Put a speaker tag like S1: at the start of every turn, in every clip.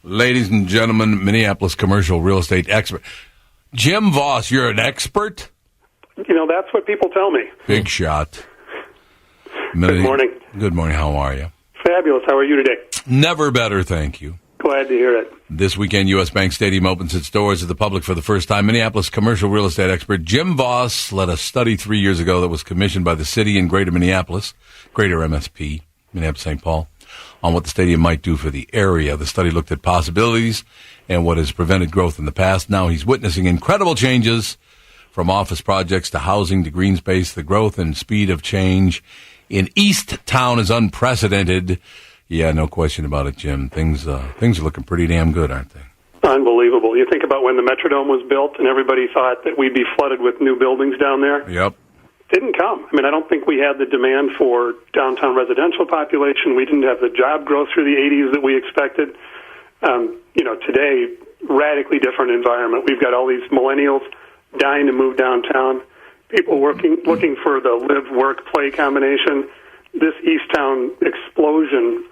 S1: Ladies and gentlemen, Minneapolis commercial real estate expert. Jim Voss, you're an expert?
S2: That's what people tell me.
S1: Big shot.
S2: Good morning.
S1: Good morning. How are you?
S2: Fabulous. How are you today?
S1: Never better, thank you.
S2: Glad to hear it.
S1: This weekend, U.S. Bank Stadium opens its doors to the public for the first time. Minneapolis commercial real estate expert Jim Voss led a study 3 years ago that was commissioned by the city in Greater Minneapolis, Greater MSP, Minneapolis-St. Paul, on what the stadium might do for the area. The study looked at possibilities and what has prevented growth in the past. Now he's witnessing incredible changes from office projects to housing to green space. The growth and speed of change in East Town is unprecedented. Yeah, no question about it, Jim. Things are looking pretty damn good, aren't they?
S2: Unbelievable. You think about when the Metrodome was built and everybody thought that we'd be flooded with new buildings down there.
S1: Yep.
S2: Didn't come. I don't think we had the demand for downtown residential population. We didn't have the job growth through the 80s that we expected. Today, radically different environment. We've got all these millennials dying to move downtown, people looking for the live, work, play combination. This East Town explosion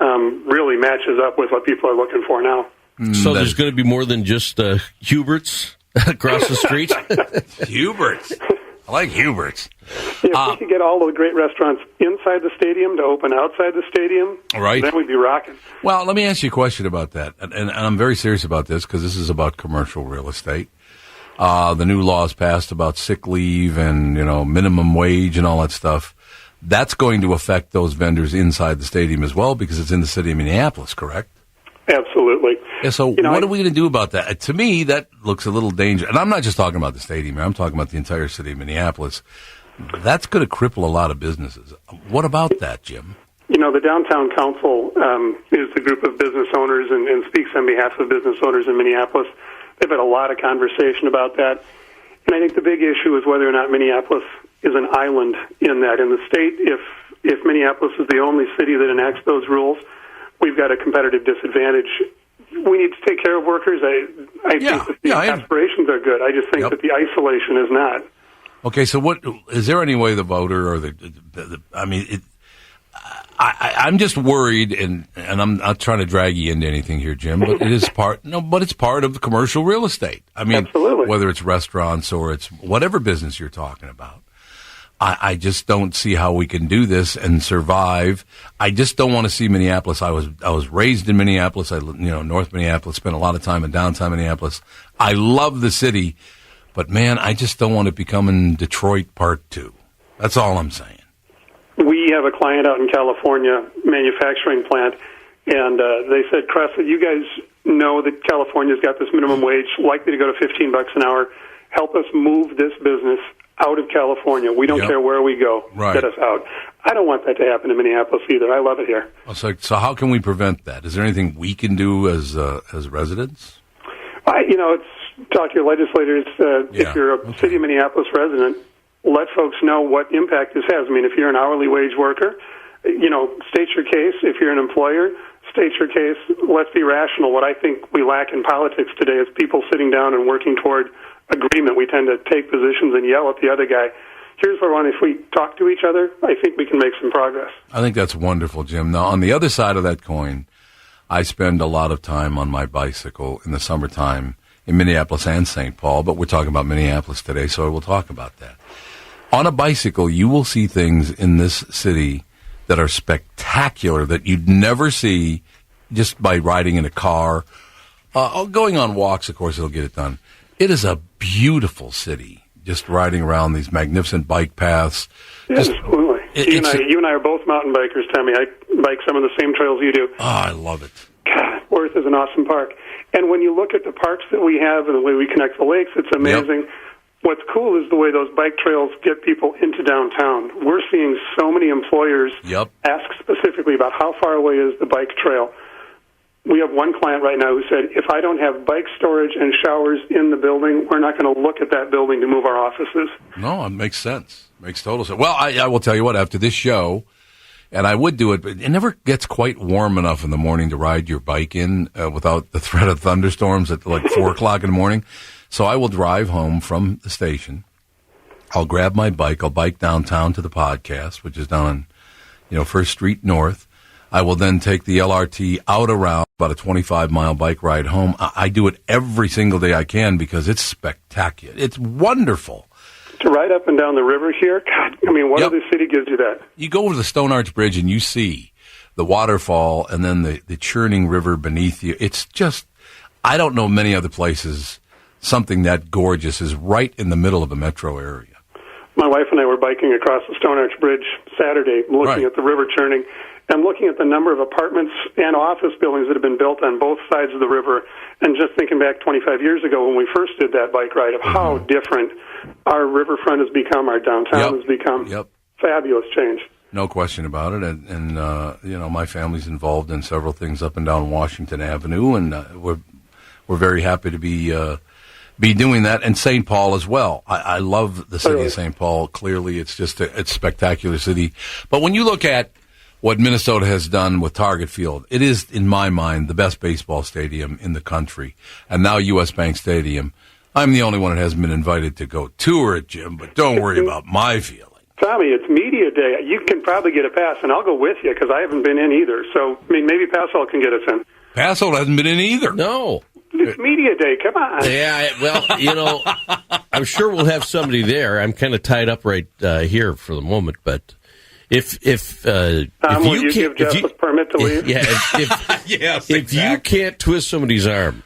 S2: really matches up with what people are looking for now.
S3: So there's going to be more than just Hubert's across the street?
S1: Hubert's. I like Hubert's.
S2: Yeah, if we could get all the great restaurants inside the stadium to open outside the stadium,
S1: right,
S2: then we'd be rocking.
S1: Well, let me ask you a question about that. And I'm very serious about this because this is about commercial real estate. The new laws passed about sick leave and, minimum wage and all that stuff. That's going to affect those vendors inside the stadium as well because it's in the city of Minneapolis, correct?
S2: Absolutely.
S1: Yeah, so what are we going to do about that? To me, that looks a little dangerous. And I'm not just talking about the stadium here. I'm talking about the entire city of Minneapolis. That's going to cripple a lot of businesses. What about that, Jim?
S2: The Downtown Council is the group of business owners and speaks on behalf of business owners in Minneapolis. They've had a lot of conversation about that. And I think the big issue is whether or not Minneapolis is an island in that. In the state, if Minneapolis is the only city that enacts those rules, we've got a competitive disadvantage. We need to take care of workers. I think that the aspirations are good. I just think that the isolation is not.
S1: Okay, so what is there any way the voter or I'm just worried, and I'm not trying to drag you into anything here, Jim, but it is but it's part of the commercial real estate.
S2: Absolutely.
S1: Whether it's restaurants or it's whatever business you're talking about. I just don't see how we can do this and survive. I just don't want to see Minneapolis. I was raised in Minneapolis. North Minneapolis, spent a lot of time in downtown Minneapolis. I love the city, but man, I just don't want it becoming Detroit Part 2. That's all I'm saying.
S2: We have a client out in California, manufacturing plant, and they said, Cresa, you guys know that California's got this minimum wage likely to go to $15 an hour. Help us move this business out of California. We don't care where we go.
S1: Right.
S2: Get us out. I don't want that to happen in Minneapolis either. I love it here.
S1: So how can we prevent that? Is there anything we can do as residents?
S2: It's talk to your legislators. If you're a city of Minneapolis resident, let folks know what impact this has. If you're an hourly wage worker, state your case. If you're an employer, state your case. Let's be rational. What I think we lack in politics today is people sitting down and working toward agreement. We tend to take positions and yell at the other guy. Here's what I want. If we talk to each other, I think we can make some progress.
S1: I think that's wonderful, Jim. Now, on the other side of that coin, I spend a lot of time on my bicycle in the summertime in Minneapolis and St. Paul, but we're talking about Minneapolis today, so I will talk about that. On a bicycle, you will see things in this city that are spectacular that you'd never see just by riding in a car. Going on walks, of course, it'll get it done. It is a beautiful city, just riding around these magnificent bike paths.
S2: Absolutely. You and I are both mountain bikers, Tommy. I bike some of the same trails you do.
S1: Oh, I love it.
S2: God, Worth is an awesome park. And when you look at the parks that we have and the way we connect the lakes, it's amazing. Yep. What's cool is the way those bike trails get people into downtown. We're seeing so many employers ask specifically about how far away is the bike trail. We have one client right now who said, if I don't have bike storage and showers in the building, we're not going to look at that building to move our offices. No, it makes sense. Makes total sense. Well, I will tell you what, after this show, and I would do it, but it never gets quite warm enough in the morning to ride your bike in without the threat of thunderstorms at like 4 o'clock in the morning. So I will drive home from the station. I'll grab my bike. I'll bike downtown to the podcast, which is down on, First Street North.
S1: I will then take the LRT out around about a 25-mile bike ride home. I do it every single day I can because it's spectacular. It's wonderful.
S2: To ride up and down the river here, God, I mean, what other city gives you that?
S1: You go over the Stone Arch Bridge and you see the waterfall and then the churning river beneath you. It's just, I don't know many other places something that gorgeous is right in the middle of a metro area.
S2: My wife and I were biking across the Stone Arch Bridge Saturday, looking at the river churning and looking at the number of apartments and office buildings that have been built on both sides of the river, and just thinking back 25 years ago when we first did that bike ride of how different our riverfront has become, our downtown has become. Fabulous change.
S1: No question about it. And you know, my family's involved in several things up and down Washington Avenue, and we're very happy to be doing that, and St. Paul as well. I love the city of St. Paul. Clearly, it's just it's a spectacular city. But when you look at what Minnesota has done with Target Field, it is, in my mind, the best baseball stadium in the country. And now U.S. Bank Stadium. I'm the only one that hasn't been invited to go tour it, Jim, but don't worry about my feeling.
S2: Tommy, it's media day. You can probably get a pass, and I'll go with you because I haven't been in either. So, I mean, maybe Passol can get us in.
S1: Passol hasn't been in either.
S3: No.
S2: It's media day. Come on.
S3: Yeah, well, you know, I'm sure we'll have somebody there. I'm kind of tied up right here for the moment, but if
S2: will you give Jeff a permit to leave?
S3: If you can't twist somebody's arm,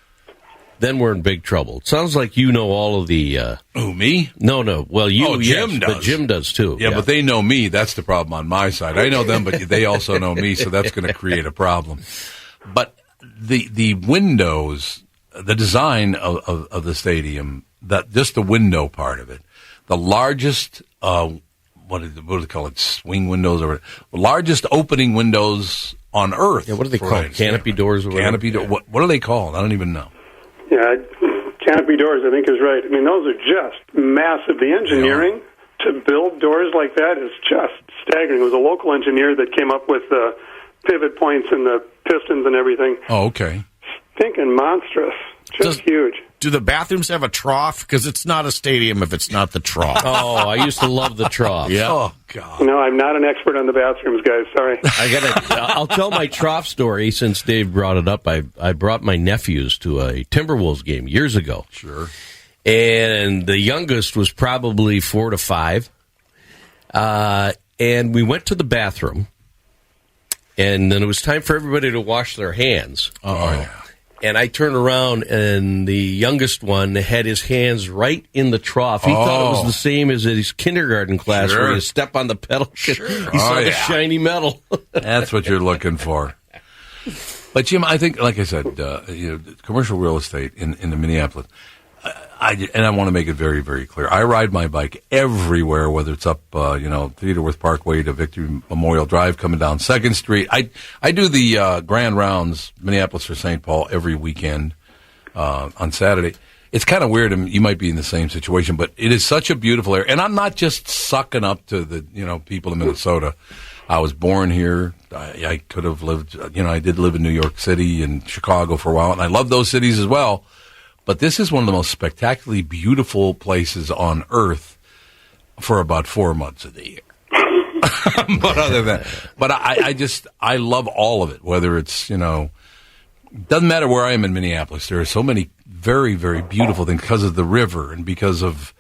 S3: then we're in big trouble. It sounds like you know all of the.
S1: Who, me?
S3: No. Well, you.
S1: Jim does.
S3: But Jim does too.
S1: Yeah, but they know me. That's the problem on my side. I know them, but they also know me, so that's going to create a problem. But the windows, the design of the stadium, that just the window part of it, the largest. What do they call it? Swing windows, or largest opening windows on Earth.
S3: Yeah, what do they call it? Canopy doors? Or
S1: canopy door. What are they called? I don't even know.
S2: Yeah, canopy doors, I think, is right. I mean, those are just massive. The engineering to build doors like that is just staggering. It was a local engineer that came up with the pivot points and the pistons and everything.
S1: Oh, okay.
S2: Stinking monstrous. Just huge.
S4: Do the bathrooms have a trough? Because it's not a stadium if it's not the trough.
S3: Oh, I used to love the trough.
S4: Yeah.
S1: Oh, God.
S2: No, I'm not an expert on the bathrooms, guys. Sorry.
S3: I'll tell my trough story since Dave brought it up. I brought my nephews to a Timberwolves game years ago.
S1: Sure.
S3: And the youngest was probably 4 to 5. And we went to the bathroom. And then it was time for everybody to wash their hands.
S1: Oh, yeah.
S3: And I turned around, and the youngest one had his hands right in the trough. He thought it was the same as his kindergarten class where you step on the pedal. He saw the shiny metal.
S1: That's what you're looking for. But, Jim, I think, like I said, commercial real estate in the Minneapolis, and I want to make it very, very clear. I ride my bike everywhere, whether it's up, Theodore Parkway to Victory Memorial Drive, coming down 2nd Street. I do the grand rounds, Minneapolis for St. Paul, every weekend on Saturday. It's kind of weird, and you might be in the same situation, but it is such a beautiful area. And I'm not just sucking up to the people in Minnesota. I was born here. I could have lived, I did live in New York City and Chicago for a while, and I love those cities as well. But this is one of the most spectacularly beautiful places on Earth for about 4 months of the year. But other than that, I love all of it, whether it's, doesn't matter where I am in Minneapolis. There are so many very, very beautiful things because of the river and because of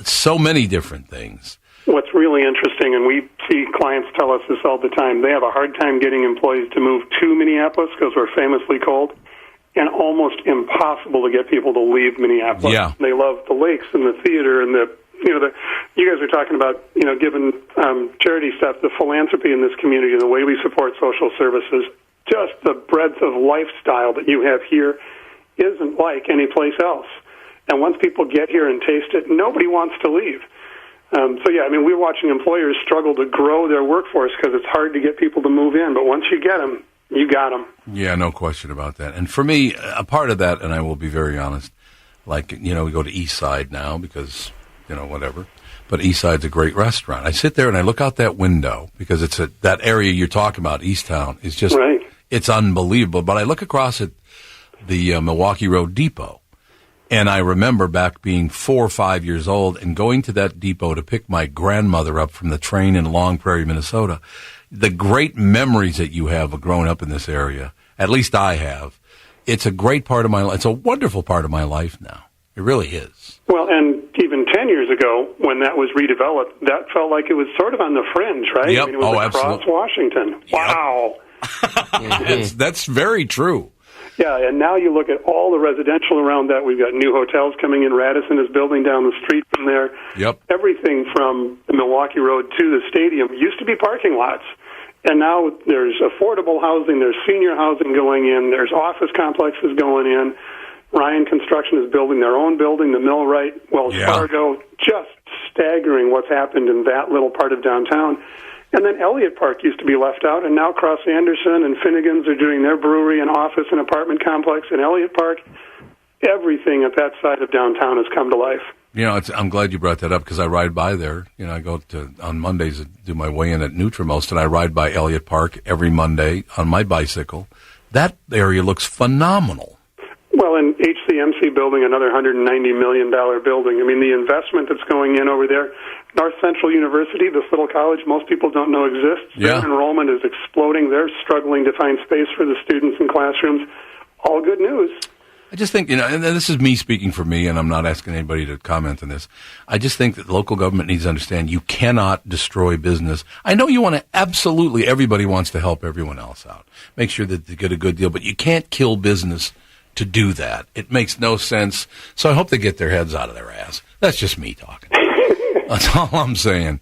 S1: so many different things.
S2: What's really interesting, and we see clients tell us this all the time, they have a hard time getting employees to move to Minneapolis because we're famously cold. And almost impossible to get people to leave Minneapolis.
S1: Yeah.
S2: They love the lakes and the theater and you guys are talking about, giving charity stuff, the philanthropy in this community, the way we support social services, just the breadth of lifestyle that you have here isn't like any place else. And once people get here and taste it, nobody wants to leave. We're watching employers struggle to grow their workforce because it's hard to get people to move in. But once you get them, you got them.
S1: Yeah, no question about that. And for me, a part of that, and I will be very honest, we go to East Side now because, whatever. But East Side's a great restaurant. I sit there and I look out that window because it's that area you're talking about, Easttown, is just, It's unbelievable. But I look across at the Milwaukee Road Depot, and I remember back being 4 or 5 years old and going to that depot to pick my grandmother up from the train in Long Prairie, Minnesota. the great memories that you have of growing up in this area. At least I have. It's a great part of my life. It's a wonderful part of my life now. It really is.
S2: Well, and even 10 years ago, when that was redeveloped, that felt like it was sort of on the fringe, right?
S1: Yep.
S2: I mean, it was across
S1: absolutely.
S2: Washington. Wow.
S1: That's very true.
S2: Yeah, and now you look at all the residential around that. We've got new hotels coming in. Radisson is building down the street from there.
S1: Yep.
S2: Everything from the Milwaukee Road to the stadium used to be parking lots. And now there's affordable housing, there's senior housing going in, there's office complexes going in. Ryan Construction is building their own building, the Millwright, Wells Fargo. Just staggering what's happened in that little part of downtown. And then Elliott Park used to be left out, and now Cross Anderson and Finnegan's are doing their brewery and office and apartment complex in Elliott Park. Everything at that side of downtown has come to life.
S1: You know, I'm glad you brought that up because I ride by there. You know, I go on Mondays to do my weigh-in at Nutrimost, and I ride by Elliott Park every Monday on my bicycle. That area looks phenomenal.
S2: Well, and HCMC building another $190 million building. I mean, the investment that's going in over there. North Central University, this little college most people don't know exists.
S1: Yeah.
S2: Their enrollment is exploding. They're struggling to find space for the students in classrooms. All good news.
S1: I just think, you know, and this is me speaking for me, and I'm not asking anybody to comment on this. I just think that local government needs to understand you cannot destroy business. I know you want to, absolutely, everybody wants to help everyone else out. Make sure that they get a good deal, but you can't kill business to do that. It makes no sense. So I hope they get their heads out of their ass. That's just me talking. That's all I'm saying.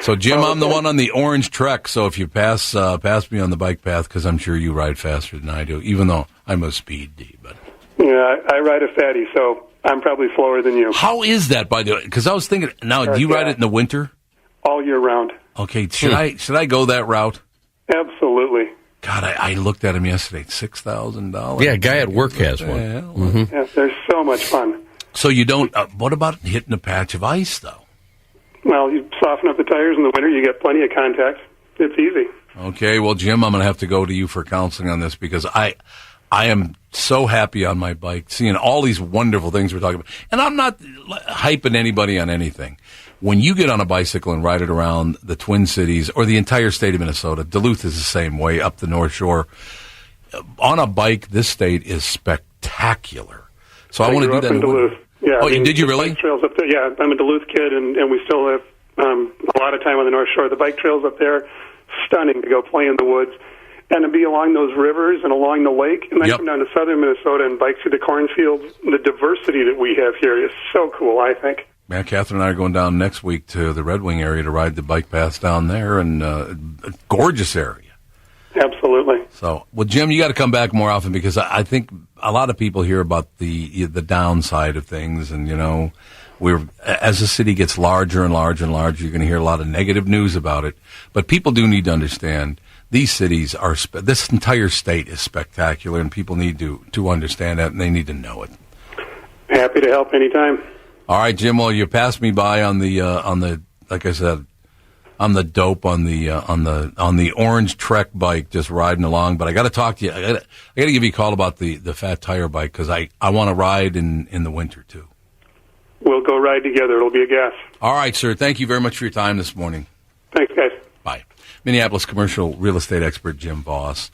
S1: So, Jim, I'm the one on the orange Trek, so if you pass me on the bike path, because I'm sure you ride faster than I do, even though I'm a speed D, but...
S2: Yeah, I ride a fatty, so I'm probably slower than you.
S1: How is that, by the way? Because I was thinking, now, do you ride it in the winter?
S2: All year round.
S1: Okay, should I go that route?
S2: Absolutely.
S1: God, I looked at him yesterday, $6,000.
S3: Yeah, a guy at work has one.
S1: Mm-hmm.
S2: Yeah, they're so much fun.
S1: So you don't, what about hitting a patch of ice, though?
S2: Well, you soften up the tires in the winter, you get plenty of contact. It's easy.
S1: Okay, well, Jim, I'm going to have to go to you for counseling on this because I am so happy on my bike, seeing all these wonderful things we're talking about. And I'm not hyping anybody on anything. When you get on a bicycle and ride it around the Twin Cities or the entire state of Minnesota, Duluth is the same way, up the North Shore. On a bike, this state is spectacular. So I want to do that
S2: in Duluth. Yeah,
S1: oh, did you really?
S2: Bike trails up there. Yeah, I'm a Duluth kid, and we still have a lot of time on the North Shore. The bike trails up there, stunning to go play in the woods. And to be along those rivers and along the lake, and then come down to southern Minnesota and bike through the cornfields. The diversity that we have here is so cool, I think.
S1: Yeah, Catherine and I are going down next week to the Red Wing area to ride the bike paths down there, and a gorgeous area.
S2: Absolutely.
S1: So, well, Jim, you got to come back more often because I think a lot of people hear about the downside of things, and you know, as the city gets larger and larger and larger, you're going to hear a lot of negative news about it. But people do need to understand these cities are this entire state is spectacular, and people need to understand that, and they need to know it.
S2: Happy to help anytime.
S1: All right, Jim. Well, you passed me by on the like I said, I'm the dope on the orange Trek bike, just riding along. But I got to talk to you. I got to give you a call about the fat tire bike because I want to ride in the winter too.
S2: We'll go ride together. It'll be a gas.
S1: All right, sir. Thank you very much for your time this morning.
S2: Thanks, guys.
S1: Bye. Minneapolis commercial real estate expert Jim Voss.